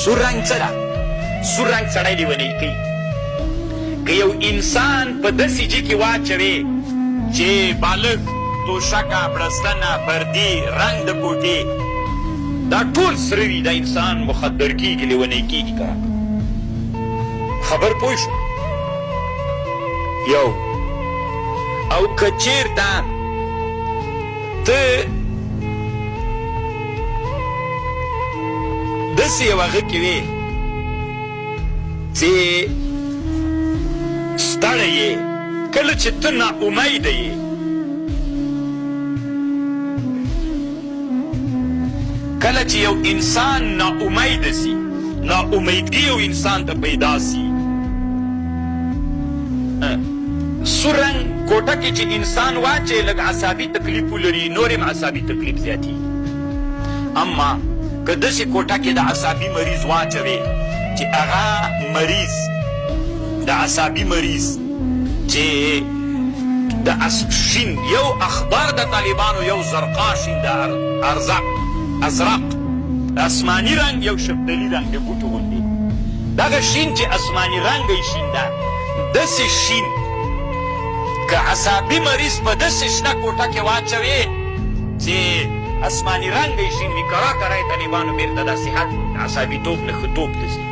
سور رنګ څه ده؟ سور رنګ سړی لیونی کوي. که یو انسان په داسې جې کې واچوې چې بالغ، توشکه، بړستنه، بردي، رنګ د کوټې دا ټول سره وي، دا انسان مخدر کېږي، لیونی کېږي. که خبر پوه شو؟ یو او که چېرته ته داسې یو هغه کې وې چې ستړی یې، کله چې ته ناامیده یې، کله چې یو انسان ناامیده سي، ناامیدګي یو انسان ته پیدا سي، سور رنګ کوټه کې چې انسان واچي لږ عصابي تکلیف ولري، نور هم عصابي تکلیف زیاتي. اما که داسې کوټه کې د عصابي مریض واچوي چې هغه مریض د عصابي مریض چې د شین یو اخبار د طالبانو، یو زرقا شین د ازرق اسماني رنګ، یو شفتلي رنګ د بوټو غوندې، دغه شین چې اسماني رنګی شین ده، داسې شین که عصابي مریض په داسې شنه کوټه کې واچوي چې اسماني رنګی شین وي، کرا کرا یې طالبانو بېرته دا صحت عصابي توب نه ښه توب ته ځي.